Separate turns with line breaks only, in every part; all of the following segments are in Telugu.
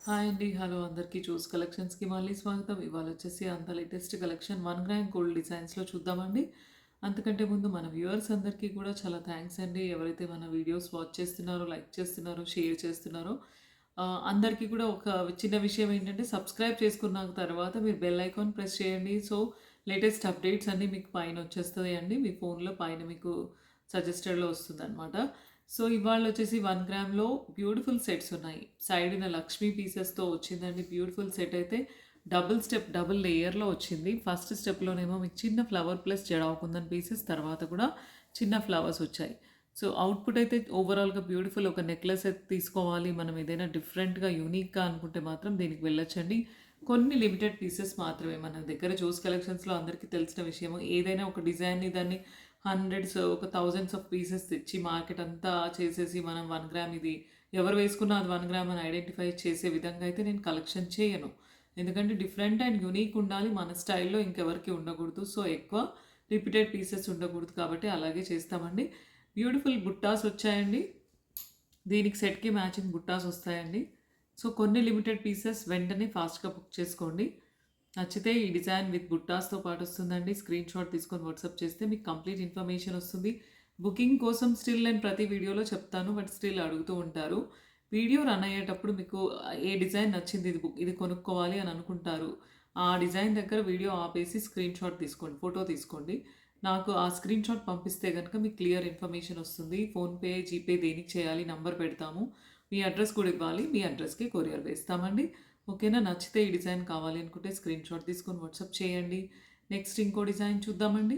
హాయ్ అండి. హలో అందరికీ. చూస్ కలెక్షన్స్‌కి మళ్ళీ స్వాగతం. ఇవాళ వచ్చేసి అంత లేటెస్ట్ కలెక్షన్ 1 గ్రామ్ గోల్డ్ డిజైన్స్‌లో చూద్దామండి. అంతకంటే ముందు మన వ్యూవర్స్ అందరికీ కూడా చాలా థాంక్స్ అండి. ఎవరైతే మన వీడియోస్ వాచ్ చేస్తున్నారో, లైక్ చేస్తున్నారో, షేర్ చేస్తున్నారో అందరికీ కూడా ఒక చిన్న విషయం ఏంటంటే సబ్స్క్రైబ్ చేసుకున్న తర్వాత మీరు బెల్ ఐకాన్ ప్రెస్ చేయండి. సో, లేటెస్ట్ అప్డేట్స్ అన్నీ మీకు పైన వచ్చేస్తాయండి. మీ ఫోన్‌లో పైన మీకు సజెస్టెడ్‌లో వస్తుందనమాట. సో, ఇవాళొచ్చేసి 1 గ్రామ్‌లో బ్యూటిఫుల్ సెట్స్ ఉన్నాయి. సైడున లక్ష్మీ పీసెస్‌తో వచ్చిందండి. బ్యూటిఫుల్ సెట్ అయితే డబుల్ స్టెప్, డబుల్ లేయర్‌లో వచ్చింది. ఫస్ట్ స్టెప్‌లోనేమో మీకు చిన్న ఫ్లవర్ ప్లస్ జడ కుందన్ పీసెస్, తర్వాత కూడా చిన్న ఫ్లవర్స్ వచ్చాయి. సో, అవుట్‌పుట్ అయితే ఓవరాల్‌గా బ్యూటిఫుల్. ఒక నెక్లెస్ అయితే తీసుకోవాలి, మనం ఏదైనా డిఫరెంట్‌గా, యూనిక్‌గా అనుకుంటే మాత్రం దీనికి వెళ్ళొచ్చండి. కొన్ని లిమిటెడ్ పీసెస్ మాత్రమే మన దగ్గర జోస్ కలెక్షన్స్‌లో అందరికీ తెలిసిన విషయము. ఏదైనా ఒక డిజైన్‌ని దాన్ని హండ్రెడ్స్, ఒక థౌసండ్స్ ఆఫ్ పీసెస్ తెచ్చి మార్కెట్ అంతా చేసేసి మనం 1 గ్రామ్ ఇది ఎవరు వేసుకున్నా అది 1 గ్రామ్ అని ఐడెంటిఫై చేసే విధంగా అయితే నేను కలెక్షన్ చేయను. ఎందుకంటే డిఫరెంట్ అండ్ యూనిక్ ఉండాలి. మన స్టైల్‌లో ఇంకెవరికీ ఉండకూడదు. సో, ఎక్కువ రిపీటెడ్ పీసెస్ ఉండకూడదు కాబట్టి అలాగే చేస్తామండి. బ్యూటిఫుల్ బుట్టాస్ వచ్చాయండి. దీనికి సెట్‌కి మ్యాచింగ్ బుట్టాస్ వస్తాయండి. సో, కొన్ని లిమిటెడ్ పీసెస్ వెంటనే ఫాస్ట్‌గా బుక్ చేసుకోండి. నచ్చితే ఈ డిజైన్ విత్ బుట్టాస్‌తో పాటు వస్తుందండి. స్క్రీన్ షాట్ తీసుకొని వాట్సాప్ చేస్తే మీకు కంప్లీట్ ఇన్ఫర్మేషన్ వస్తుంది. బుకింగ్ కోసం స్టిల్ నేను ప్రతి వీడియోలో చెప్తాను. బట్ స్టిల్ అడుగుతూ ఉంటారు. వీడియో రన్ అయ్యేటప్పుడు మీకు ఏ డిజైన్ నచ్చింది, ఇది కొనుక్కోవాలి అని అనుకుంటారు. ఆ డిజైన్ దగ్గర వీడియో ఆపేసి స్క్రీన్ షాట్ తీసుకోండి. ఫోటో తీసుకోండి. నాకు ఆ స్క్రీన్ షాట్ పంపిస్తే గనుక మీకు క్లియర్ ఇన్ఫర్మేషన్ వస్తుంది. ఫోన్‌పే, జీపే దేనికి చేయాలి నంబర్ పెడతాము. మీ అడ్రస్ కూడా ఇవ్వాలి. మీ అడ్రస్‌కి కొరియర్ వేస్తామండి. ఓకేనా? నచ్చితే ఈ డిజైన్ కావాలి అనుకుంటే స్క్రీన్ షాట్ తీసుకొని వాట్సాప్ చేయండి. నెక్స్ట్ ఇంకో డిజైన్ చూద్దామండి.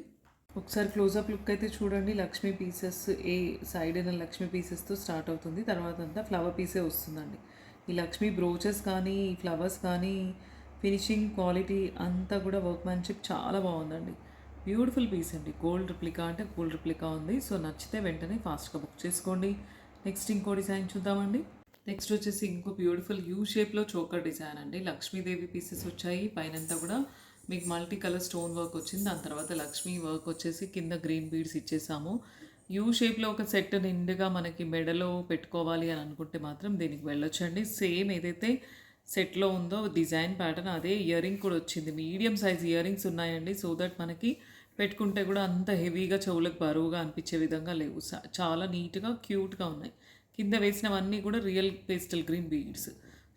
ఒకసారి క్లోజప్ లుక్ అయితే చూడండి. లక్ష్మీ పీసెస్ ఏ సైడైన లక్ష్మీ పీసెస్‌తో స్టార్ట్ అవుతుంది. తర్వాత అంతా ఫ్లవర్ పీసే వస్తుందండి. ఈ లక్ష్మీ బ్రోచెస్ కానీ, ఈ ఫ్లవర్స్ కానీ, ఫినిషింగ్ క్వాలిటీ అంతా కూడా వర్క్‌మ్యాన్‌షిప్ చాలా బాగుందండి. బ్యూటిఫుల్ పీస్ అండి. గోల్డ్ రిప్లికా అంటే గోల్డ్ రిప్లికా ఉంది. సో, నచ్చితే వెంటనే ఫాస్ట్‌గా బుక్ చేసుకోండి. నెక్స్ట్ ఇంకో డిజైన్ చూద్దామండి. నెక్స్ట్ వచ్చేసి ఇంకో బ్యూటిఫుల్ యూ షేప్‌లో చోకర్ డిజైన్ అండి. లక్ష్మీదేవి పీసెస్ వచ్చాయి. పైనంతా కూడా మీకు మల్టీ కలర్ స్టోన్ వర్క్ వచ్చింది. దాని తర్వాత లక్ష్మీ వర్క్ వచ్చేసి కింద గ్రీన్ బీడ్స్ ఇచ్చేసాము. యూ షేప్‌లో ఒక సెట్ నిండుగా మనకి మెడలో పెట్టుకోవాలి అని అనుకుంటే మాత్రం దీనికి వెళ్ళొచ్చండి. సేమ్ ఏదైతే సెట్‌లో ఉందో డిజైన్ ప్యాటర్న్ అదే ఇయరింగ్ కూడా వచ్చింది. మీడియం సైజ్ ఇయరింగ్స్ ఉన్నాయండి. సో దట్ మనకి పెట్టుకుంటే కూడా అంత హెవీగా చెవులకు బరువుగా అనిపించే విధంగా లేవు. చాలా నీట్‌గా, క్యూట్‌గా ఉన్నాయి. కింద వేసినవన్నీ కూడా real pastel green beads.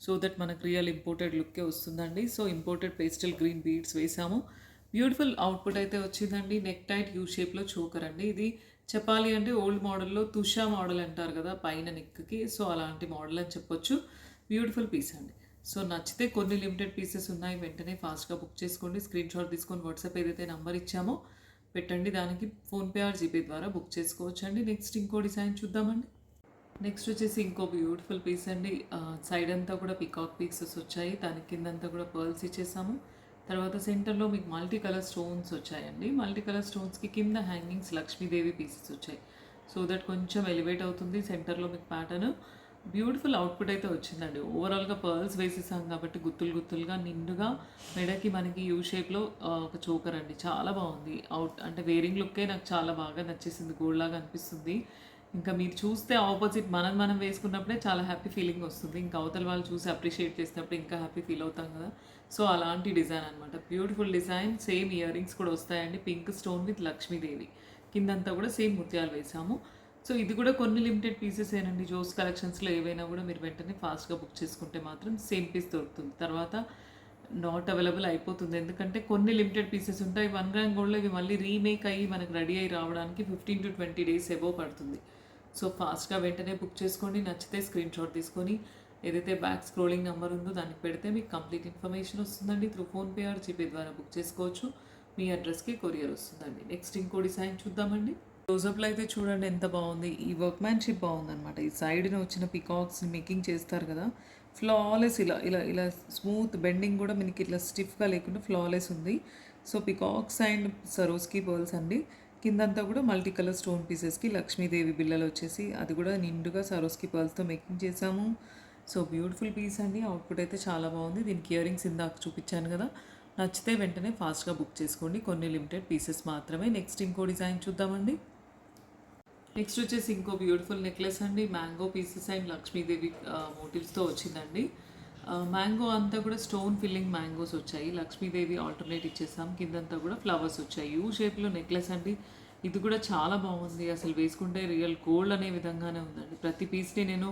So that మనకు రియల్ ఇంపోర్టెడ్ లుక్కే వస్తుందండి. So, imported pastel green beads వేసాము. బ్యూటిఫుల్ అవుట్‌పుట్ అయితే వచ్చిందండి. నెక్ టైట్ యూ షేప్‌లో చోకర్ అండి. ఇది చెప్పాలి అంటే ఓల్డ్ మోడల్‌లో తుషా మోడల్ అంటారు కదా! పైన నెక్‌కి. సో, అలాంటి మోడల్ అని చెప్పొచ్చు. బ్యూటిఫుల్ పీస్ అండి. సో, నచ్చితే కొన్ని లిమిటెడ్ పీసెస్ ఉన్నాయి. వెంటనే ఫాస్ట్‌గా బుక్ చేసుకోండి. స్క్రీన్ షాట్ తీసుకొని వాట్సాప్ ఏదైతే నంబర్ ఇచ్చామో పెట్టండి. దానికి ఫోన్‌పే ఆర్ జీపే ద్వారా బుక్ చేసుకోవచ్చండి. నెక్స్ట్ ఇంకో డిజైన్ చూద్దామండి. నెక్స్ట్ వచ్చేసి ఇంకో బ్యూటిఫుల్ పీస్ అండి. సైడ్ అంతా కూడా పికాక్ పీసెస్ వచ్చాయి. దాని కిందంతా కూడా పర్ల్స్ ఇచ్చేసాము. తర్వాత సెంటర్‌లో మీకు మల్టీ కలర్ స్టోన్స్ వచ్చాయండి. మల్టీ కలర్ స్టోన్స్‌కి కింద హ్యాంగింగ్స్ లక్ష్మీదేవి పీసెస్ వచ్చాయి. సో దట్ కొంచెం ఎలివేట్ అవుతుంది. సెంటర్‌లో మీకు ప్యాటర్న్ బ్యూటిఫుల్ అవుట్‌పుట్ అయితే వచ్చిందండి. ఓవరాల్‌గా పర్ల్స్ వేసేసాం కాబట్టి గుత్తులు గుత్తులుగా నిండుగా మెడకి మనకి యూ షేప్‌లో ఒక చోకర్ అండి. చాలా బాగుంది. అంటే వేరింగ్ లుక్కే నాకు చాలా బాగా నచ్చేసింది. గోల్డ్ లాగా అనిపిస్తుంది. ఇంకా మీరు చూస్తే ఆపోజిట్ మనం వేసుకున్నప్పుడే చాలా హ్యాపీ ఫీలింగ్ వస్తుంది. ఇంకా అవతల వాళ్ళు చూసి అప్రిషియేట్ చేసినప్పుడు ఇంకా హ్యాపీ ఫీల్ అవుతాం కదా! సో, అలాంటి డిజైన్ అనమాట. Beautiful design. Same ear rings కూడా వస్తాయండి. Pink stone with Lakshmidevi. కిందంతా కూడా సేమ్ ముత్యాలు వేసాము. సో, ఇది కూడా కొన్ని లిమిటెడ్ పీసెసేనండి. జోస్ కలెక్షన్స్‌లో ఏవైనా కూడా మీరు వెంటనే ఫాస్ట్‌గా బుక్ చేసుకుంటే మాత్రం సేమ్ పీస్ దొరుకుతుంది. తర్వాత నాట్ అవైలబుల్ అయిపోతుంది. ఎందుకంటే కొన్ని లిమిటెడ్ పీసెస్ ఉంటాయి. 1 గ్రామ్ గోల్డ్‌లో ఇవి మళ్ళీ రీమేక్ అయ్యి మనకు రెడీ అయ్యి రావడానికి 15-20 డేస్ అబోవ్ పడుతుంది. సో, ఫాస్ట్‌గా వెంటనే బుక్ చేసుకోండి. నచ్చితే స్క్రీన్ షాట్ తీసుకొని ఏదైతే బ్యాక్ స్క్రోలింగ్ నెంబర్ ఉందో దానికి పెడితే మీకు కంప్లీట్ ఇన్ఫర్మేషన్ వస్తుందండి. త్రూ ఫోన్‌పే ఆర్ జీపే ద్వారా బుక్ చేసుకోవచ్చు. మీ అడ్రస్‌కి కొరియర్ వస్తుందండి. నెక్స్ట్ ఇంకో డిజైన్ చూద్దామండి. క్లోజప్‌లో అయితే చూడండి ఎంత బాగుంది. ఈ వర్క్‌మ్యాన్‌షిప్ బాగుందనమాట. ఈ సైడ్‌న వచ్చిన పికాక్స్‌ని మేకింగ్ చేస్తారు కదా! ఫ్లాలెస్ ఇలా ఇలా ఇలా స్మూత్ బెండింగ్ కూడా మనకి ఇట్లా స్టిఫ్‌గా లేకుండా ఫ్లాలెస్ ఉంది. సో, పికాక్స్ అండ్ సరోస్కి పర్ల్స్ అండి. కిందంతా కూడా మల్టీ కలర్ స్టోన్ పీసెస్‌కి లక్ష్మీదేవి బిళ్ళలు వచ్చేసి అది కూడా నిండుగా సరోస్కి పర్ల్స్‌తో మేకింగ్ చేసాము. సో, బ్యూటిఫుల్ పీస్ అండి. అవుట్‌పుట్ అయితే చాలా బాగుంది. దీనికి ఇయర్ రింగ్స్ ఇందాక చూపించాను కదా! నచ్చితే వెంటనే ఫాస్ట్‌గా బుక్ చేసుకోండి. కొన్ని లిమిటెడ్ పీసెస్ మాత్రమే. నెక్స్ట్ ఇంకో డిజైన్ చూద్దామండి. నెక్స్ట్ వచ్చేసి ఇంకో బ్యూటిఫుల్ నెక్లెస్ అండి. మ్యాంగో పీసెస్ అండ్ లక్ష్మీదేవి మోటివ్స్తో వచ్చిందండి. మ్యాంగో అంతా కూడా స్టోన్ ఫిల్లింగ్ మ్యాంగోస్ వచ్చాయి. లక్ష్మీదేవి ఆల్టర్‌నేట్ ఇచ్చేసాం. కిందంతా కూడా ఫ్లవర్స్ వచ్చాయి. యూ షేప్‌లో నెక్లెస్ అండి. ఇది కూడా చాలా బాగుంది. అసలు వేసుకుంటే రియల్ గోల్డ్ అనే విధంగానే ఉందండి. ప్రతి పీస్‌ని నేను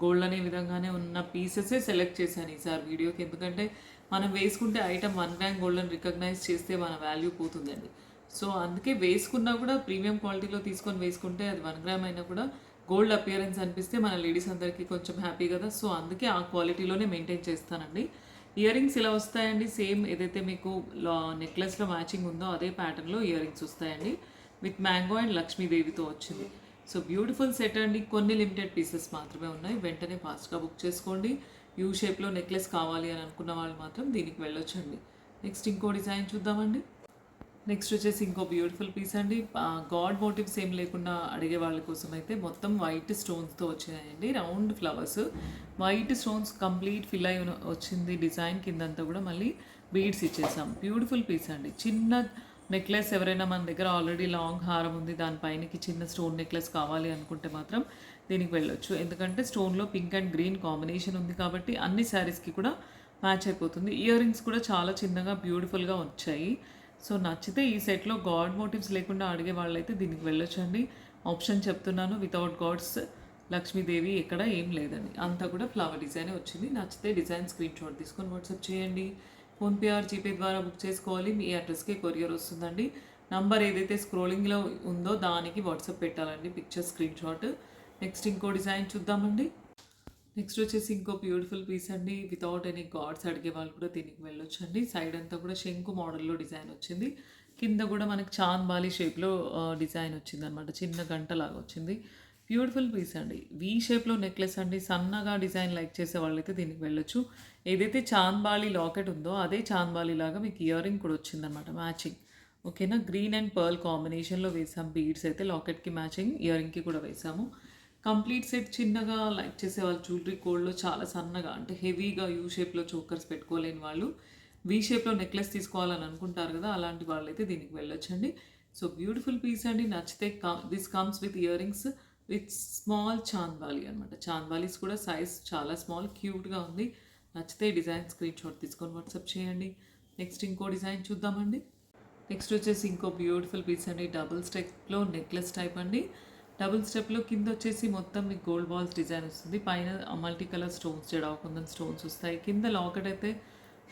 గోల్డ్ అనే విధంగానే ఉన్న పీసెసే సెలెక్ట్ చేశాను ఈసారి వీడియోకి. ఎందుకంటే మనం వేసుకుంటే ఐటమ్ 1 గ్రామ్ గోల్డ్ అని రికగ్నైజ్ చేస్తే మన వాల్యూ పోతుందండి. సో అందుకే వేసుకున్నా కూడా ప్రీమియం క్వాలిటీలో తీసుకొని వేసుకుంటే అది 1 గ్రామ్ అయినా కూడా గోల్డ్ అపియరెన్స్ అనిపిస్తే మన లేడీస్ అందరికీ కొంచెం హ్యాపీ కదా. సో అందుకే ఆ క్వాలిటీలోనే మెయింటైన్ చేస్తానండి. ఇయర్ రింగ్స్ ఇలా వస్తాయండి. సేమ్ ఏదైతే మీకు నెక్లెస్లో మ్యాచింగ్ ఉందో అదే ప్యాటర్న్లో ఇయర్ రింగ్స్ వస్తాయండి. విత్ మ్యాంగో అండ్ లక్ష్మీదేవితో వచ్చింది. సో బ్యూటిఫుల్ సెట్ అండి. కొన్ని లిమిటెడ్ పీసెస్ మాత్రమే ఉన్నాయి. వెంటనే ఫాస్ట్గా బుక్ చేసుకోండి. యూ షేప్లో నెక్లెస్ కావాలి అని అనుకున్న వాళ్ళు మాత్రం దీనికి వెళ్ళొచ్చండి. నెక్స్ట్ ఇంకో డిజైన్ చూద్దామండి. నెక్స్ట్ వచ్చేసి ఇంకో బ్యూటిఫుల్ పీస్ అండి. గాడ్ మోటివ్స్ ఏం లేకుండా అడిగే వాళ్ళ కోసం అయితే మొత్తం వైట్ స్టోన్స్తో వచ్చినాయండి. Round flowers, white stones complete fill అయి వచ్చింది. డిజైన్ కిందంతా కూడా మళ్ళీ బీడ్స్ ఇచ్చేసాం. బ్యూటిఫుల్ పీస్ అండి. చిన్న నెక్లెస్ ఎవరైనా మన దగ్గర ఆల్రెడీ లాంగ్ హారం ఉంది, దానిపైనకి చిన్న స్టోన్ నెక్లెస్ కావాలి అనుకుంటే మాత్రం దీనికి వెళ్ళొచ్చు. ఎందుకంటే స్టోన్లో పింక్ అండ్ గ్రీన్ కాంబినేషన్ ఉంది కాబట్టి అన్ని శారీస్కి కూడా మ్యాచ్ అయిపోతుంది. ఇయర్ రింగ్స్ కూడా చాలా చిన్నగా బ్యూటిఫుల్గా వచ్చాయి. సో నచ్చితే ఈ సెట్లో గాడ్ మోటివ్స్ లేకుండా అడిగే వాళ్ళైతే దీనికి వెళ్ళొచ్చండి. ఆప్షన్ చెప్తున్నాను, వితౌట్ గాడ్స్ లక్ష్మీదేవి ఎక్కడ ఏం లేదండి. అంతా కూడా ఫ్లవర్ డిజైన్ వచ్చింది. నచ్చితే డిజైన్ స్క్రీన్ షాట్ తీసుకొని వాట్సాప్ చేయండి. ఫోన్పే ఆర్ జీపే ద్వారా బుక్ చేసుకోవాలి. మీ అడ్రస్కి కొరియర్ వస్తుందండి. నంబర్ ఏదైతే స్క్రోలింగ్లో ఉందో దానికి వాట్సాప్ పెట్టాలండి పిక్చర్ స్క్రీన్ షాట్. నెక్స్ట్ ఇంకో డిజైన్ చూద్దామండి. నెక్స్ట్ వచ్చేసి ఇంకో బ్యూటిఫుల్ పీస్ అండి. వితౌట్ ఎనీ గాడ్స్ అడిగే వాళ్ళు కూడా దీనికి వెళ్ళొచ్చు అండి. సైడ్ అంతా కూడా శంకు మోడల్లో డిజైన్ వచ్చింది. కింద కూడా మనకి చాంద్ బాలి షేప్లో డిజైన్ వచ్చింది అనమాట. చిన్న గంటలాగా వచ్చింది. బ్యూటిఫుల్ పీస్ అండి. వీ షేప్లో నెక్లెస్ అండి. సన్నగా డిజైన్ లైక్ చేసే వాళ్ళైతే దీనికి వెళ్ళొచ్చు. ఏదైతే చాంద్ బాలి లాకెట్ ఉందో అదే చాంద్ బాలి లాగా మీకు ఇయర్ రింగ్ కూడా వచ్చిందనమాట మ్యాచింగ్. ఓకేనా. గ్రీన్ అండ్ పర్ల్ కాంబినేషన్లో వేసాం. బీడ్స్ అయితే లాకెట్కి మ్యాచింగ్, ఇయర్ రింగ్కి కూడా వేసాము. కంప్లీట్ సెట్ చిన్నగా లైక్ చేసే వాళ్ళు జ్యువెలరీ కోడ్లో చాలా సన్నగా అంటే హెవీగా యూ షేప్లో చోకర్స్ పెట్టుకోలేని వాళ్ళు వీ షేప్లో నెక్లెస్ తీసుకోవాలని అనుకుంటారు కదా, అలాంటి వాళ్ళైతే దీనికి వెళ్ళొచ్చండి. సో బ్యూటిఫుల్ పీస్ అండి. నచ్చితే this comes with ear rings with small chandbali అనమాట. చాంద్బాలీస్ కూడా సైజ్ చాలా స్మాల్ క్యూట్గా ఉంది. నచ్చితే డిజైన్ స్క్రీన్ షాట్ తీసుకొని వాట్సాప్ చేయండి. నెక్స్ట్ ఇంకో డిజైన్ చూద్దామండి. నెక్స్ట్ వచ్చేసి ఇంకో బ్యూటిఫుల్ పీస్ అండి. డబుల్ స్టెప్లో నెక్లెస్ టైప్ అండి. డబుల్ స్టెప్లో కింద వచ్చేసి మొత్తం మీకు గోల్డ్ బాల్స్ డిజైన్ వస్తుంది. పైన మల్టీ కలర్ స్టోన్స్, జడాకుందన్ స్టోన్స్ వస్తాయి. కింద లాకెట్ అయితే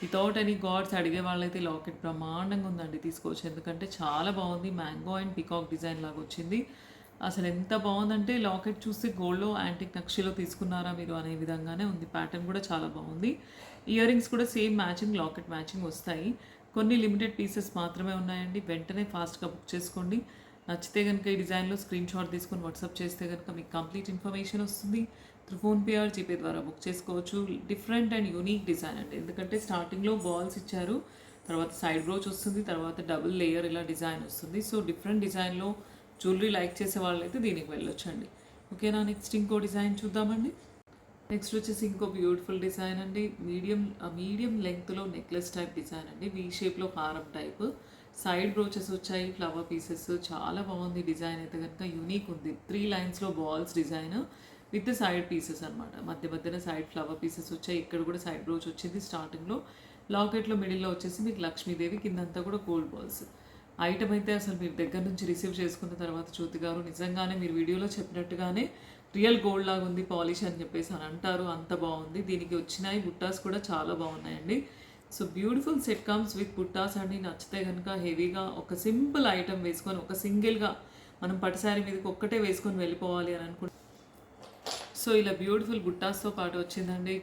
వితౌట్ ఎనీ గాడ్స్ అడిగే వాళ్ళైతే లాకెట్ బ్రహ్మాండంగా ఉందండి, తీసుకోవచ్చు. ఎందుకంటే చాలా బాగుంది. మ్యాంగో అండ్ పికాక్ డిజైన్ లాగా వచ్చింది. అసలు ఎంత బాగుందంటే లాకెట్ చూస్తే గోల్డ్లో యాంటిక్ నక్షిలో తీసుకున్నారా మీరు అనే విధంగానే ఉంది. ప్యాటర్న్ కూడా చాలా బాగుంది. ఇయర్ రింగ్స్ కూడా సేమ్ మ్యాచింగ్, లాకెట్ మ్యాచింగ్ వస్తాయి. కొన్ని లిమిటెడ్ పీసెస్ మాత్రమే ఉన్నాయండి. వెంటనే ఫాస్ట్గా బుక్ చేసుకోండి. నచ్చితే కనుక ఈ డిజైన్లో స్క్రీన్ షాట్ తీసుకొని వాట్సాప్ చేస్తే కనుక మీకు కంప్లీట్ ఇన్ఫర్మేషన్ వస్తుంది. త్రూ ఫోన్పే ఆర్ జీపే ద్వారా బుక్ చేసుకోవచ్చు. డిఫరెంట్ అండ్ యూనిక్ డిజైన్ అండి. ఎందుకంటే స్టార్టింగ్లో బాల్స్ ఇచ్చారు, తర్వాత సైడ్ బ్రోచ్ వస్తుంది, తర్వాత డబుల్ లేయర్ ఇలా డిజైన్ వస్తుంది. సో డిఫరెంట్ డిజైన్లో జ్యువెలరీ లైక్ చేసే వాళ్ళైతే దీనికి వెళ్ళొచ్చండి. ఓకేనా. నెక్స్ట్ ఇంకో డిజైన్ చూద్దామండి. నెక్స్ట్ వచ్చేసి ఇంకో బ్యూటిఫుల్ డిజైన్ అండి. మీడియం లెంగ్త్లో నెక్లెస్ టైప్ డిజైన్ అండి. వీ షేప్లో హారం టైప్, సైడ్ బ్రోచెస్ వచ్చాయి, ఫ్లవర్ పీసెస్. చాలా బాగుంది డిజైన్ అయితే కనుక, యూనిక్ ఉంది. 3 లైన్స్లో balls design with side pieces అనమాట. మధ్య మధ్యన సైడ్ ఫ్లవర్ పీసెస్ వచ్చాయి. ఇక్కడ కూడా సైడ్ బ్రోచ్ వచ్చింది స్టార్టింగ్లో. లాకెట్లో మిడిల్లో వచ్చేసి మీకు లక్ష్మీదేవి, కిందంతా కూడా గోల్డ్ బాల్స్. ఐటమ్ అయితే అసలు మీరు దగ్గర నుంచి రిసీవ్ చేసుకున్న తర్వాత జ్యోతి గారు నిజంగానే మీరు వీడియోలో చెప్పినట్టుగానే రియల్ గోల్డ్ లాగా ఉంది పాలిష్ అని చెప్పేసి అని అంటారు. అంత బాగుంది. దీనికి వచ్చినాయి బుట్టాస్ కూడా చాలా బాగున్నాయండి. So beautiful set comes with బుట్టాస్ అండి. నచ్చితే కనుక హెవీగా ఒక సింపుల్ ఐటమ్ వేసుకొని ఒక సింగిల్గా మనం పట్టు శారీ మీదకి ఒక్కటే వేసుకొని వెళ్ళిపోవాలి అని అనుకుంటే సో ఇలా బ్యూటిఫుల్ బుట్టాస్తో పాటు వచ్చిందండి.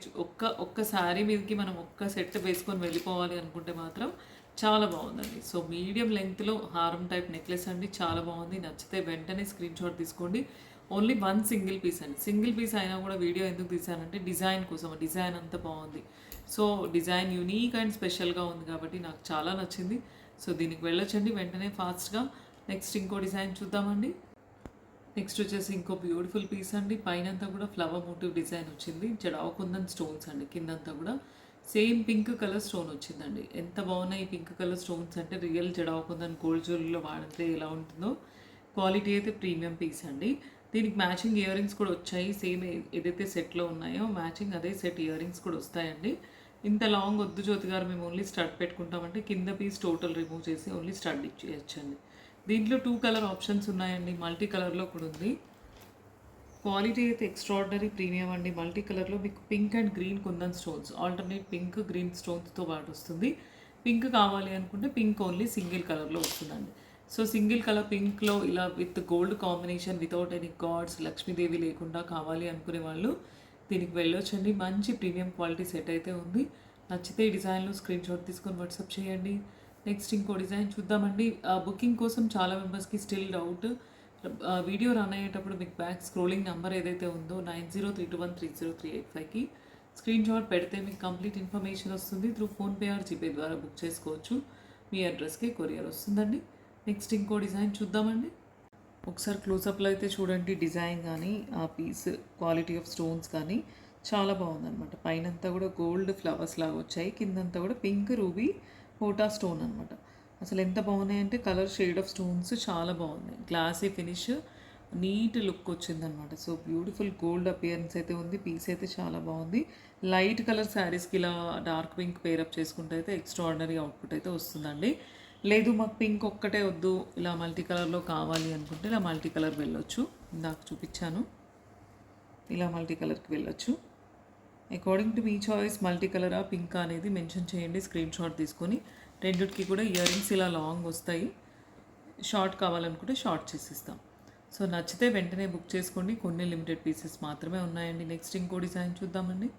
ఒక్క శారీ మీదకి మనం ఒక్క సెట్ వేసుకొని వెళ్ళిపోవాలి అనుకుంటే మాత్రం చాలా బాగుందండి. సో మీడియం లెంగ్త్లో హారం టైప్ నెక్లెస్ అండి, చాలా బాగుంది. నచ్చితే వెంటనే స్క్రీన్ షాట్ తీసుకోండి. ఓన్లీ 1 సింగిల్ పీస్ అండి. సింగిల్ పీస్ అయినా కూడా వీడియో ఎందుకు తీసానంటే డిజైన్ కోసం. డిజైన్ అంత బాగుంది. సో డిజైన్ యూనిక్ అండ్ స్పెషల్గా ఉంది కాబట్టి నాకు చాలా నచ్చింది. సో దీనికి వెళ్ళొచ్చండి వెంటనే ఫాస్ట్గా. నెక్స్ట్ ఇంకో డిజైన్ చూద్దామండి. నెక్స్ట్ వచ్చేసి ఇంకో బ్యూటిఫుల్ పీస్ అండి. పైనంతా కూడా ఫ్లవర్ మోటివ్ డిజైన్ వచ్చింది. జడాకుందన్ స్టోన్స్ అండి. కిందంతా కూడా సేమ్ పింక్ కలర్ స్టోన్ వచ్చిందండి. ఎంత బాగున్నాయి ఈ పింక్ కలర్ స్టోన్స్ అంటే రియల్ జడాకుందన్ గోల్డ్ జ్యువెలరీలో వాడితే ఎలా ఉంటుందో క్వాలిటీ అయితే ప్రీమియం పీస్ అండి. దీనికి మ్యాచింగ్ ఇయర్ రింగ్స్ కూడా వచ్చాయి. సేమ్ ఏదైతే సెట్‌లో ఉన్నాయో మ్యాచింగ్ అదే సెట్ ఇయర్ రింగ్స్ కూడా వస్తాయండి. ఇంత లాంగ్ వద్దు జ్యోతి గారు, మేము ఓన్లీ స్టడ్ పెట్టుకుంటామంటే కింద పీస్ టోటల్ రిమూవ్ చేసి ఓన్లీ స్టడ్ ఇచ్చేయచ్చండి. దీంట్లో 2 కలర్ ఆప్షన్స్ ఉన్నాయండి. మల్టీ కలర్‌లో కూడా ఉంది. క్వాలిటీ అయితే ఎక్స్ట్రాడినరీ ప్రీమియం అండి. మల్టీ కలర్‌లో మీకు pink and green kundan stones, alternate pink, green స్టోన్స్‌తో పాటు వస్తుంది. పింక్ కావాలి అనుకుంటే పింక్ ఓన్లీ సింగిల్ కలర్‌లో వస్తుందండి. సో సింగిల్ కలర్ పింక్‌లో ఇలా with gold combination without any gods, Lakshmidevi లేకుండా కావాలి అనుకునే వాళ్ళు దీనికి వెళ్ళొచ్చండి. మంచి ప్రీమియం క్వాలిటీ సెట్ అయితే ఉంది. నచ్చితే ఈ డిజైన్‌లో స్క్రీన్ షాట్ తీసుకొని వాట్సాప్ చేయండి. నెక్స్ట్ ఇంకో డిజైన్ చూద్దామండి. బుకింగ్ కోసం చాలా మెంబర్స్‌కి స్టిల్ డౌట్. వీడియో రన్ అయ్యేటప్పుడు మీకు బ్యాక్ స్క్రోలింగ్ నెంబర్ ఏదైతే ఉందో 9032130385కి స్క్రీన్ షాట్ పెడితే మీకు కంప్లీట్ ఇన్ఫర్మేషన్ వస్తుంది. త్రూ ఫోన్పే ఆర్ జీపే ద్వారా బుక్ చేసుకోవచ్చు. మీ అడ్రస్కి కొరియర్ వస్తుందండి. నెక్స్ట్ ఇంకో డిజైన్ చూద్దామండి. ఒకసారి క్లోజప్లో అయితే చూడండి. డిజైన్ కానీ ఆ పీస్ క్వాలిటీ ఆఫ్ స్టోన్స్ కానీ చాలా బాగుందన్నమాట. పైనంతా కూడా గోల్డ్ ఫ్లవర్స్ లాగా వచ్చాయి, కిందంతా కూడా పింక్ రూబీ హోటా స్టోన్ అనమాట. అసలు ఎంత బాగున్నాయంటే కలర్ షేడ్ ఆఫ్ స్టోన్స్ చాలా బాగున్నాయి. గ్లాసీ ఫినిష్, నీట్ లుక్ వచ్చిందనమాట. సో బ్యూటిఫుల్ గోల్డ్ అపియరెన్స్ అయితే ఉంది. పీస్ అయితే చాలా బాగుంది. లైట్ కలర్ శారీస్కి ఇలా డార్క్ పింక్ పేరప్ చేసుకుంటే అయితే ఎక్స్ట్రాడినరీ అవుట్పుట్ అయితే వస్తుందండి. లేదు మాకు పింక్ ఒక్కటే వద్దు, ఇలా మల్టీ కలర్లో కావాలి అనుకుంటే ఇలా మల్టీ కలర్ వెళ్ళొచ్చు. ఇందాక చూపించాను, ఇలా మల్టీ కలర్కి వెళ్ళొచ్చు. According to me choice multi cholera pink అనేది మెన్షన్ చేయండి. స్క్రీన్ షాట్ తీసుకొని రెండిటికి కూడా ఇయర్ రింగ్స్ ఇలా లాంగ్ వస్తాయి. షార్ట్ కావాలనుకుంటే షార్ట్ చేసిస్తాం. సో నచ్చితే వెంటనే బుక్ చేసుకోండి. కొన్ని లిమిటెడ్ పీసెస్ మాత్రమే ఉన్నాయండి. నెక్స్ట్ ఇంకో డిజైన్ చూద్దామండి.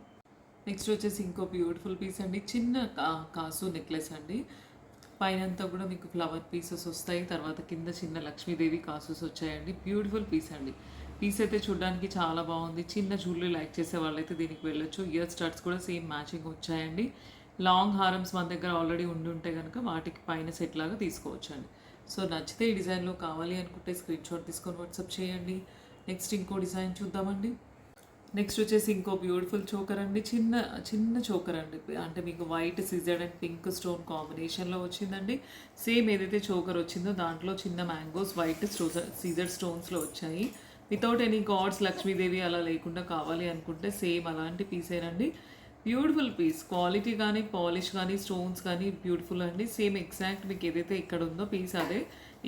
నెక్స్ట్ వచ్చేసి ఇంకో బ్యూటిఫుల్ పీస్ అండి. చిన్న కాసు నెక్లెస్ అండి. పైనంతా కూడా మీకు ఫ్లవర్ పీసెస్ వస్తాయి. తర్వాత కింద చిన్న లక్ష్మీదేవి కాసుస్ వచ్చాయండి. బ్యూటిఫుల్ పీస్ అండి. పీస్ అయితే చూడడానికి చాలా బాగుంది. చిన్న జ్యువెలరీ లైక్ చేసే వాళ్ళైతే దీనికి వెళ్ళొచ్చు. ఇయర్ స్టార్ట్స్ కూడా సేమ్ మ్యాచింగ్ వచ్చాయండి. లాంగ్ హారమ్స్ మన దగ్గర ఆల్రెడీ ఉంటే కనుక వాటికి పైన సెట్ లాగా తీసుకోవచ్చండి. సో నచ్చితే ఈ డిజైన్లో కావాలి అనుకుంటే స్క్రీన్ షాట్ తీసుకొని వాట్సాప్ చేయండి. నెక్స్ట్ ఇంకో డిజైన్ చూద్దామండి. నెక్స్ట్ వచ్చేసి ఇంకో బ్యూటిఫుల్ చోకర్ అండి. చిన్న చిన్న చోకర్ అండి. అంటే మీకు వైట్ సిజర్డ్ అండ్ పింక్ స్టోన్ కాంబినేషన్లో వచ్చిందండి. సేమ్ ఏదైతే చోకర్ వచ్చిందో దాంట్లో చిన్న మ్యాంగోస్ వైట్ సిజర్డ్ స్టోన్స్లో వచ్చాయి. వితౌట్ ఎనీ గాడ్స్, లక్ష్మీదేవి అలా లేకుండా కావాలి అనుకుంటే సేమ్ అలాంటి పీసేనండి. Beautiful piece. క్వాలిటీ కానీ పాలిష్ కానీ స్టోన్స్ కానీ బ్యూటిఫుల్ అండి. సేమ్ ఎగ్జాక్ట్ మీకు ఏదైతే ఇక్కడ ఉందో పీస్ అదే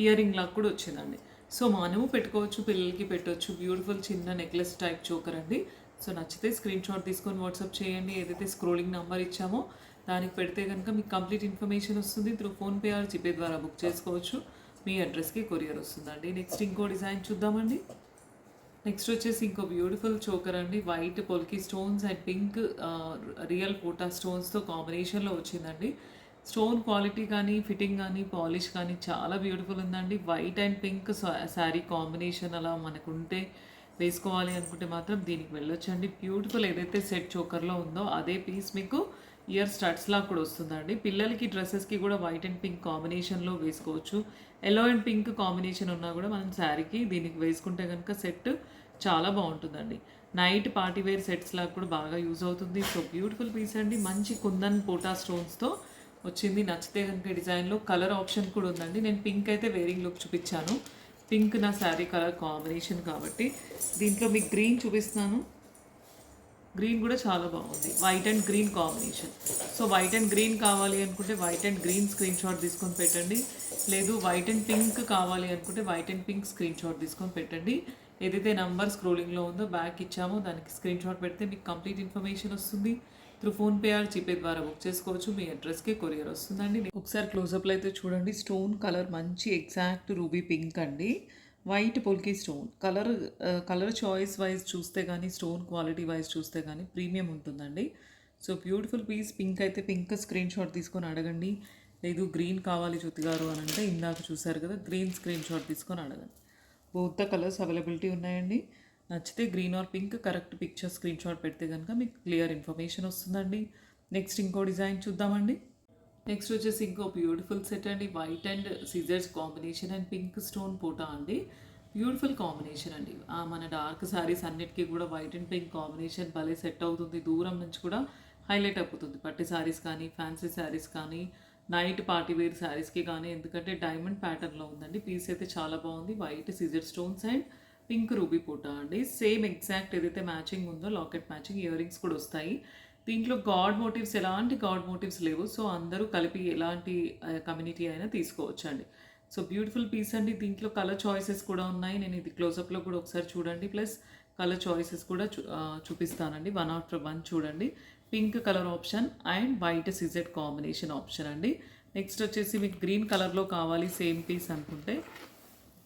ఇయర్ రింగ్ లాగా కూడా వచ్చిందండి. సో మనము పెట్టుకోవచ్చు, పిల్లలకి పెట్టవచ్చు. బ్యూటిఫుల్ చిన్న నెక్లెస్ టైప్ చోకర్ అండి. సో నచ్చితే స్క్రీన్ షాట్ తీసుకొని వాట్సాప్ చేయండి. ఏదైతే స్క్రోలింగ్ నెంబర్ ఇచ్చామో దానికి పెడితే కనుక మీకు కంప్లీట్ ఇన్ఫర్మేషన్ వస్తుంది. త్రూ ఫోన్పే ఆర్ జీపే ద్వారా బుక్ చేసుకోవచ్చు. మీ అడ్రస్కి కొరియర్ వస్తుందండి. నెక్స్ట్ ఇంకో డిజైన్ చూద్దామండి. నెక్స్ట్ వచ్చేసి ఇంకో బ్యూటిఫుల్ చోకర్ అండి. White polki stones and pink real pota స్టోన్స్తో కాంబినేషన్లో వచ్చిందండి. స్టోన్ క్వాలిటీ కానీ ఫిట్టింగ్ కానీ పాలిష్ కానీ చాలా బ్యూటిఫుల్ ఉందండి. White and pink sari combination అలా మనకు ఉంటే వేసుకోవాలి అనుకుంటే మాత్రం దీనికి వెళ్ళొచ్చండి. బ్యూటిఫుల్ ఏదైతే సెట్ చోకర్లో ఉందో అదే పీస్ మీకు ఇయర్ స్టడ్స్ లాగా కూడా వస్తుందండి. పిల్లలకి డ్రెస్సెస్కి కూడా వైట్ అండ్ పింక్ కాంబినేషన్లో వేసుకోవచ్చు. ఎల్లో అండ్ పింక్ కాంబినేషన్ ఉన్నా కూడా మనం శారీకి దీనికి వేసుకుంటే కనుక సెట్ చాలా బాగుంటుందండి. నైట్ పార్టీ వేర్ సెట్స్ లాగా కూడా బాగా యూజ్ అవుతుంది. సో బ్యూటిఫుల్ పీస్ అండి. మంచి కుందన్ పోటా స్టోన్స్తో వచ్చింది. నచ్చితే కనుక డిజైన్లో కలర్ ఆప్షన్ కూడా ఉందండి. నేను పింక్ అయితే వేరింగ్ లుక్ చూపించాను. పింక్ నా శారీ కలర్ కాంబినేషన్ కాబట్టి దీంట్లో మీకు గ్రీన్ చూపిస్తున్నాను. గ్రీన్ కూడా చాలా బాగుంది. White and green combination. So white and green కావాలి అనుకుంటే white and green screen shot తీసుకొని పెట్టండి. లేదు వైట్ అండ్ పింక్ కావాలి అనుకుంటే white and pink screen shot తీసుకొని పెట్టండి. ఏదైతే నెంబర్ స్క్రోలింగ్లో ఉందో బ్యాక్ ఇచ్చామో దానికి స్క్రీన్ షాట్ పెడితే మీకు కంప్లీట్ ఇన్ఫర్మేషన్ వస్తుంది. త్రూ ఫోన్పే ఆర్ జీపే ద్వారా బుక్ చేసుకోవచ్చు. మీ అడ్రస్కి కొరియర్ వస్తుందండి. ఒకసారి క్లోజప్లో అయితే చూడండి. స్టోన్ కలర్ మంచి ఎగ్జాక్ట్ రూబీ పింక్ అండి. White polki stone colour choice wise చూస్తే కానీ స్టోన్ క్వాలిటీ వైజ్ చూస్తే కానీ ప్రీమియం ఉంటుందండి. So beautiful piece. పింక్ అయితే పింక్ స్క్రీన్ షాట్ తీసుకొని అడగండి. లేదు గ్రీన్ కావాలి జ్యోతి గారు అని అంటే ఇందాక చూసారు కదా, గ్రీన్ స్క్రీన్ షాట్ తీసుకొని అడగండి. బోత్ ద కలర్స్ అవైలబిలిటీ ఉన్నాయండి. నచ్చితే green or pink correct picture screen shot పెడితే కనుక మీకు క్లియర్ ఇన్ఫర్మేషన్ వస్తుందండి. నెక్స్ట్ ఇంకో డిజైన్ చూద్దామండి. నెక్స్ట్ వచ్చేసి ఇంకో బ్యూటిఫుల్ సెట్ అండి. White and scissors combination and pink stone pota అండి. బ్యూటిఫుల్ కాంబినేషన్ అండి. మన డార్క్ శారీస్ అన్నిటికీ కూడా వైట్ అండ్ పింక్ కాంబినేషన్ భలే సెట్ అవుతుంది. దూరం నుంచి కూడా హైలైట్ అయిపోతుంది. పట్టు శారీస్ కానీ ఫ్యాన్సీ శారీస్ కానీ నైట్ పార్టీ వేర్ శారీస్కి కానీ, ఎందుకంటే డైమండ్ ప్యాటర్న్లో ఉందండి. పీస్ అయితే చాలా బాగుంది. వైట్ సిజర్ స్టోన్స్ అండ్ పింక్ రూబీ పూట అండి. సేమ్ ఎగ్జాక్ట్ ఏదైతే మ్యాచింగ్ ఉందో లాకెట్ మ్యాచింగ్ ఇయర్ రింగ్స్ కూడా వస్తాయి. దీంట్లో గాడ్ మోటివ్స్ ఎలాంటి గాడ్ మోటివ్స్ లేవు. సో అందరూ కలిపి ఎలాంటి కమ్యూనిటీ అయినా తీసుకోవచ్చండి. సో బ్యూటిఫుల్ పీస్ అండి. దీంట్లో కలర్ చాయిసెస్ కూడా ఉన్నాయి. నేను ఇది క్లోజప్లో కూడా ఒకసారి చూడండి. ప్లస్ కలర్ చాయిసెస్ కూడా చూపిస్తానండి. వన్ ఆఫ్టర్ వన్ చూడండి. Pink colour option and white CZ combination option అండి. నెక్స్ట్ వచ్చేసి మీకు గ్రీన్ కలర్లో కావాలి సేమ్ పీస్ అనుకుంటే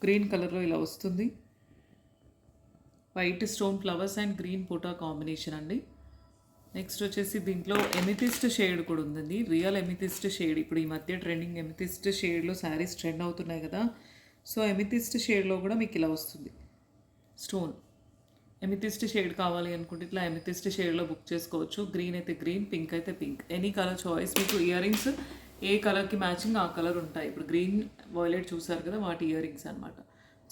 గ్రీన్ కలర్లో ఇలా వస్తుంది. White stone flowers and green pota combination అండి. నెక్స్ట్ వచ్చేసి దీంట్లో ఎమిథిస్ట్ షేడ్ కూడా ఉందండి. Real amethyst shade. ఇప్పుడు ఈ మధ్య ట్రెండింగ్ ఎమిథిస్ట్ షేడ్లో శారీస్ ట్రెండ్ అవుతున్నాయి కదా. సో ఎమిథిస్ట్ షేడ్లో కూడా మీకు ఇలా వస్తుంది స్టోన్. ఎమిథిస్ట్ షేడ్ కావాలి అనుకుంటే ఇట్లా ఎమిథిస్ట్ షేడ్లో బుక్ చేసుకోవచ్చు. గ్రీన్ అయితే గ్రీన్, పింక్ అయితే పింక్, ఎనీ కలర్ చాయిస్. మీకు ఇయర్ రింగ్స్ ఏ కలర్కి మ్యాచింగ్ ఆ కలర్ ఉంటాయి. ఇప్పుడు గ్రీన్ వాయిలెట్ చూసారు కదా, వాటి ఇయర్ రింగ్స్ అనమాట.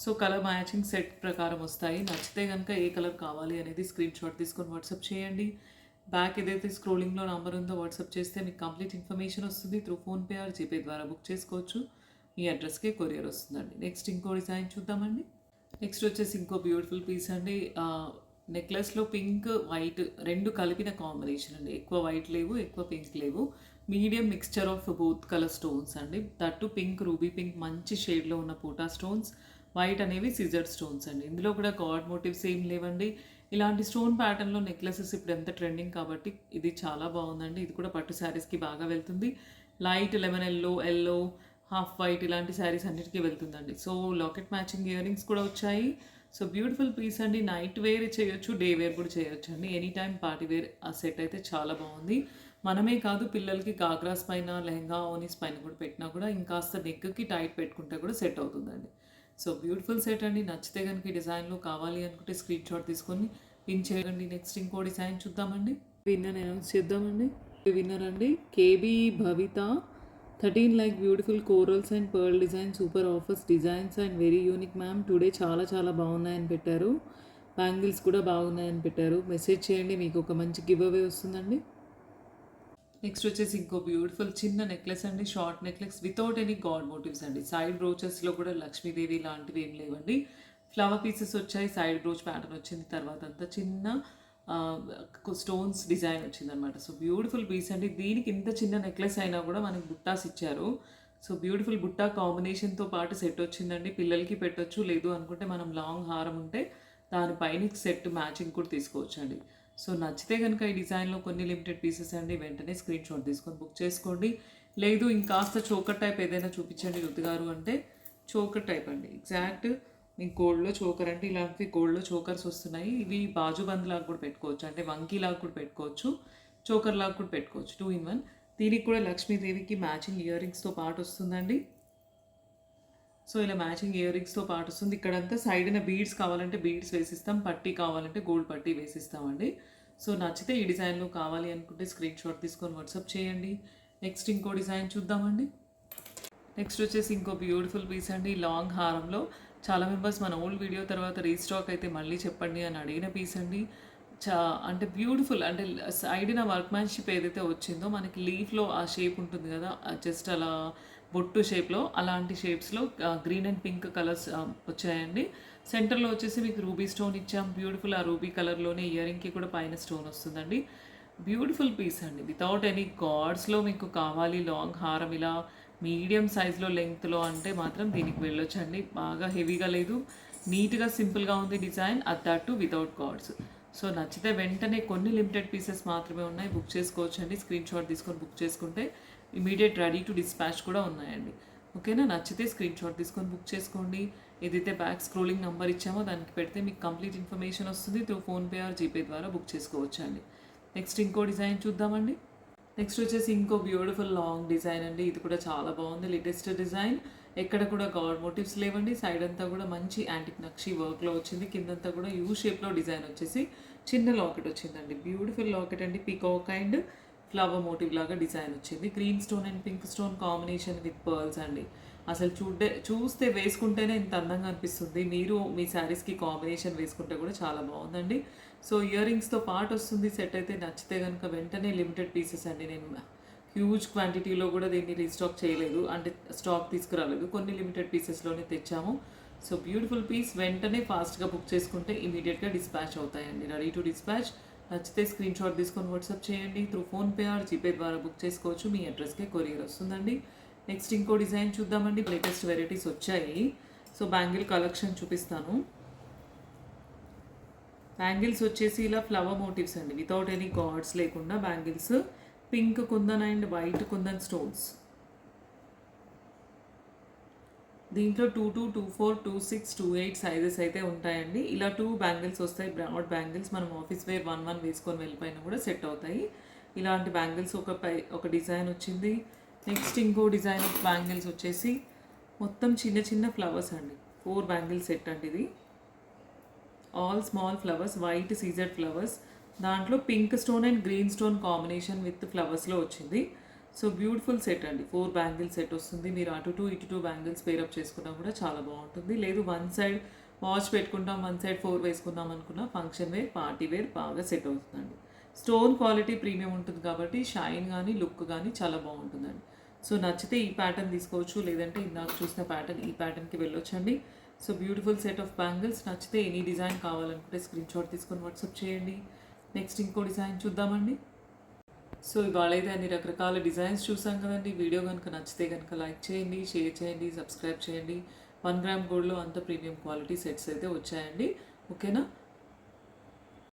సో కలర్ మ్యాచింగ్ సెట్ ప్రకారం వస్తాయి. నచ్చితే కనుక ఏ కలర్ కావాలి అనేది స్క్రీన్ షాట్ తీసుకొని వాట్సాప్ చేయండి. బ్యాక్ ఏదైతే స్క్రోలింగ్లో నెంబర్ ఉందో వాట్సాప్ చేస్తే మీకు కంప్లీట్ ఇన్ఫర్మేషన్ వస్తుంది. త్రూ ఫోన్పే ఆర్ జీపే ద్వారా బుక్ చేసుకోవచ్చు. మీ అడ్రస్కే కొరియర్ వస్తుందండి. నెక్స్ట్ ఇంకో డిజైన్ చూద్దామండి. నెక్స్ట్ వచ్చేసి ఇంకో బ్యూటిఫుల్ పీస్ అండి. నెక్లెస్లో పింక్ వైట్ రెండు కలిపిన కాంబినేషన్ అండి. ఎక్కువ వైట్ లేవు, ఎక్కువ పింక్ లేవు. Medium mixture of both colour stones అండి. దట్టు పింక్, రూబీ పింక్ మంచి షేడ్లో ఉన్న పోటా స్టోన్స్, వైట్ అనేవి సిజర్ స్టోన్స్ అండి. ఇందులో కూడా గాడ్ మోటివ్స్ ఏం లేవండి. ఇలాంటి స్టోన్ ప్యాటర్న్లో నెక్లెసెస్ ఇప్పుడు ఎంత ట్రెండింగ్ కాబట్టి ఇది చాలా బాగుందండి. ఇది కూడా పట్టు శారీస్కి బాగా వెళ్తుంది. Light lemon yellow, half white ఇలాంటి శారీస్ అన్నిటికీ వెళ్తుందండి. So locket matching earrings కూడా వచ్చాయి. సో బ్యూటిఫుల్ పీస్ అండి. నైట్ వేర్ చేయొచ్చు, డే వేర్ కూడా చేయొచ్చు అండి. ఎనీ టైం పార్టీ వేర్ ఆ సెట్ అయితే చాలా బాగుంది. మనమే కాదు, పిల్లలకి గాగ్రాస్ పైన, లెహంగా ఓనీస్ పైన కూడా పెట్టినా కూడా ఇంకాస్త నెక్కి టైట్ పెట్టుకుంటే కూడా సెట్ అవుతుందండి. సో బ్యూటిఫుల్ సెట్ అండి. నచ్చితే కనుక ఈ డిజైన్లో కావాలి అనుకుంటే స్క్రీన్ షాట్ తీసుకొని పిన్ చేయండి. నెక్స్ట్ ఇంకో డిజైన్ చూద్దామండి. విన్నర్ అనౌన్స్ చేద్దామండి. విన్నర్ అండి KB Bhavitha. 13 like beautiful corals and pearl design, super offers designs and very unique ma'am. Today చాలా బాగున్నాయని పెట్టారు. బ్యాంగిల్స్ కూడా బాగున్నాయని పెట్టారు. మెసేజ్ చేయండి, మీకు ఒక మంచి గివ్ అవే వస్తుందండి. నెక్స్ట్ వచ్చేసి ఇంకో బ్యూటిఫుల్ చిన్న నెక్లెస్ అండి. Short necklace without any god motives అండి. సైడ్ బ్రోచెస్లో కూడా లక్ష్మీదేవి లాంటివి ఏం లేవండి. ఫ్లవర్ పీసెస్ వచ్చాయి, సైడ్ బ్రోచ్ ప్యాటర్న్ వచ్చింది, తర్వాత అంతా చిన్న స్టోన్స్ డిజైన్ వచ్చిందనమాట. సో బ్యూటిఫుల్ పీస్ అండి. దీనికి ఇంత చిన్న నెక్లెస్ అయినా కూడా మనకి బుట్టాస్ ఇచ్చారు. సో బ్యూటిఫుల్ బుట్టా కాంబినేషన్తో పాటు సెట్ వచ్చిందండి. పిల్లలకి పెట్టొచ్చు, లేదు అనుకుంటే మనం లాంగ్ హారం ఉంటే దానిపైన సెట్ మ్యాచింగ్ కూడా తీసుకోవచ్చు అండి. సో నచ్చితే కనుక ఈ డిజైన్లో కొన్ని లిమిటెడ్ పీసెస్ అండి. వెంటనే స్క్రీన్ షాట్ తీసుకొని బుక్ చేసుకోండి. లేదు ఇంకాస్త చోకర్ టైప్ ఏదైనా చూపించండి రుతు గారు అంటే చోకర్ టైప్ అండి. ఎగ్జాక్ట్ మీకు గోల్డ్లో చోకర్ అంటే ఇలాంటివి గోల్డ్లో చోకర్స్ వస్తున్నాయి. ఇవి బాజుబంద్ లాగా కూడా పెట్టుకోవచ్చు, అంటే వంకీ లాగా కూడా పెట్టుకోవచ్చు, చోకర్ లాగా కూడా పెట్టుకోవచ్చు. 2 in 1. దీనికి కూడా లక్ష్మీదేవికి మ్యాచింగ్ ఇయర్ రింగ్స్తో పాటు వస్తుందండి. సో ఇలా మ్యాచింగ్ ఇయర్ రింగ్స్తో పాటు వస్తుంది. ఇక్కడంతా సైడ్న బీడ్స్ కావాలంటే బీడ్స్ వేసిస్తాం, పట్టీ కావాలంటే గోల్డ్ పట్టీ వేసిస్తామండి. సో నచ్చితే ఈ డిజైన్లో కావాలి అనుకుంటే స్క్రీన్ షాట్ తీసుకొని వాట్సాప్ చేయండి. నెక్స్ట్ ఇంకో డిజైన్ చూద్దామండి. నెక్స్ట్ వచ్చేసి ఇంకో బ్యూటిఫుల్ పీస్ అండి. లాంగ్ హారంలో చాలా మెంబర్స్ మన ఓల్డ్ వీడియో తర్వాత రీస్టాక్ అయితే మళ్ళీ చెప్పండి అని అడిగిన పీస్ అండి. అంటే బ్యూటిఫుల్, అంటే సైడ్న వర్క్మ్యాన్షిప్ ఏదైతే వచ్చిందో మనకి లీఫ్లో ఆ షేప్ ఉంటుంది కదా, జస్ట్ అలా బొట్టు షేప్లో, అలాంటి షేప్స్లో గ్రీన్ అండ్ పింక్ కలర్స్ వచ్చాయండి. సెంటర్లో వచ్చేసి మీకు రూబీ స్టోన్ ఇచ్చాం. బ్యూటిఫుల్ ఆ రూబీ కలర్లోనే ఇయర్ రింగ్కి కూడా పైన స్టోన్ వస్తుందండి. బ్యూటిఫుల్ పీస్ అండి. వితౌట్ ఎనీ గాడ్స్లో మీకు కావాలి లాంగ్ హారం ఇలా మీడియం సైజ్లో లెంగ్త్లో అంటే మాత్రం దీనికి వెళ్ళొచ్చండి. బాగా హెవీగా లేదు, నీట్గా సింపుల్గా ఉంది డిజైన్, అదట్టు వితౌట్ గాడ్స్. సో నచ్చితే వెంటనే కొన్ని లిమిటెడ్ పీసెస్ మాత్రమే ఉన్నాయి, బుక్ చేసుకోవచ్చు అండి. స్క్రీన్ షాట్ తీసుకొని బుక్ చేసుకుంటే ఇమీడియట్ రెడీ టు డిస్పాచ్ కూడా ఉన్నాయండి. ఓకేనా, నచ్చితే స్క్రీన్ షాట్ తీసుకొని బుక్ చేసుకోండి. ఏదైతే బ్యాక్ స్క్రోలింగ్ నెంబర్ ఇచ్చామో దానికి పెడితే మీకు కంప్లీట్ ఇన్ఫర్మేషన్ వస్తుంది. త్రూ ఫోన్పే ఆర్ జీపే ద్వారా బుక్ చేసుకోవచ్చు అండి. నెక్స్ట్ ఇంకో డిజైన్ చూద్దామండి. నెక్స్ట్ వచ్చేసి ఇంకో బ్యూటిఫుల్ లాంగ్ డిజైన్ అండి. ఇది కూడా చాలా బాగుంది, లేటెస్ట్ డిజైన్. ఎక్కడ కూడా గాడ్ మోటివ్స్ లేవండి. సైడ్ అంతా కూడా మంచి యాంటిక్ నక్షి వర్క్లో వచ్చింది. కిందంతా కూడా యూ షేప్లో డిజైన్ వచ్చేసి చిన్న లాకెట్ వచ్చిందండి. బ్యూటిఫుల్ లాకెట్ అండి. పీకాక్ అండ్ ఫ్లవర్ మోటివ్ లాగా డిజైన్ వచ్చింది. Green stone and pink stone combination with pearls అండి. అసలు చూస్తే వేసుకుంటేనే ఇంత అందంగా అనిపిస్తుంది. మీరు మీ శారీస్కి కాంబినేషన్ వేసుకుంటే కూడా చాలా బాగుందండి. సో ఇయర్ రింగ్స్తో పాటు వస్తుంది సెట్. అయితే నచ్చితే కనుక వెంటనే లిమిటెడ్ పీసెస్ అండి. నేను హ్యూజ్ క్వాంటిటీలో కూడా దీన్ని రీస్టాక్ చేయలేదు, అంటే స్టాక్ తీసుకురాలేదు, కొన్ని లిమిటెడ్ పీసెస్లోనే తెచ్చాము. సో బ్యూటిఫుల్ పీస్, వెంటనే ఫాస్ట్గా బుక్ చేసుకుంటే ఇమీడియట్గా డిస్పాచ్ అవుతాయండి. Ready to dispatch. నచ్చితే స్క్రీన్ షాట్ తీసుకొని వాట్సాప్ చేయండి. త్రూ ఫోన్పే ఆర్ జీపే ద్వారా బుక్ చేసుకోవచ్చు. మీ అడ్రస్కే కొరియర్ వస్తుందండి. నెక్స్ట్ ఇంకో డిజైన్ చూద్దామండి. లేటెస్ట్ వెరైటీస్ వచ్చాయి. సో బ్యాంగిల్ కలెక్షన్ చూపిస్తాను. బ్యాంగిల్స్ వచ్చేసి ఇలా ఫ్లవర్ మోటివ్స్ అండి, వితౌట్ ఎనీ గాడ్స్ లేకుండా bangles. Pink kundan and white kundan stones. దీంట్లో 22, 24, 26, 28 సైజెస్ అయితే ఉంటాయండి. ఇలా 2 బ్యాంగిల్స్ వస్తాయి, బ్రాడ్ బ్యాంగిల్స్. మనం ఆఫీస్ వేర్ 1 వేసుకొని వెళ్ళిపోయినా కూడా సెట్ అవుతాయి. ఇలాంటి బ్యాంగిల్స్ ఒక డిజైన్ వచ్చింది. నెక్స్ట్ ఇంకో డిజైన్ ఆఫ్ బ్యాంగిల్స్ వచ్చేసి మొత్తం చిన్న చిన్న ఫ్లవర్స్ అండి. 4 బ్యాంగిల్ సెట్ అండి ఇది. All small flowers, white CZ flowers. దాంట్లో pink stone and green stone combination with ఫ్లవర్స్లో వచ్చింది. సో బ్యూటిఫుల్ సెట్ అండి. 4 బ్యాంగిల్ సెట్ వస్తుంది. మీరు అటు 2 ఇటు 2 బ్యాంగిల్స్ పేరప్ చేసుకున్నా కూడా చాలా బాగుంటుంది. లేదు వన్ సైడ్ వాచ్ పెట్టుకుంటాం, వన్ సైడ్ 4 వేసుకుందాం అనుకున్నా ఫంక్షన్ వేర్, పార్టీ వేర్ బాగా సెట్ అవుతుందండి. స్టోన్ క్వాలిటీ ప్రీమియం ఉంటుంది కాబట్టి షైన్ కానీ లుక్ కానీ చాలా బాగుంటుందండి. సో నచ్చితే ఈ ప్యాటర్న్ తీసుకోవచ్చు, లేదంటే ఇందాక చూసిన ప్యాటర్న్ ఈ ప్యాటర్న్కి వెళ్ళొచ్చండి. So beautiful set of bangles. నచ్చితే ఎనీ డిజైన్ కావాలనుకుంటే స్క్రీన్ షాట్ తీసుకొని వాట్సాప్ చేయండి. నెక్స్ట్ ఇంకో డిజైన్ చూద్దామండి. సో ఇవాళ అయితే అన్ని రకరకాల డిజైన్స్ చూసాం కదండి. వీడియో కనుక నచ్చితే కనుక లైక్ చేయండి, షేర్ చేయండి, సబ్స్క్రైబ్ చేయండి. 1 గ్రామ్ గోల్డ్లో అంత ప్రీమియం క్వాలిటీ సెట్స్ అయితే వచ్చాయండి. ఓకేనా?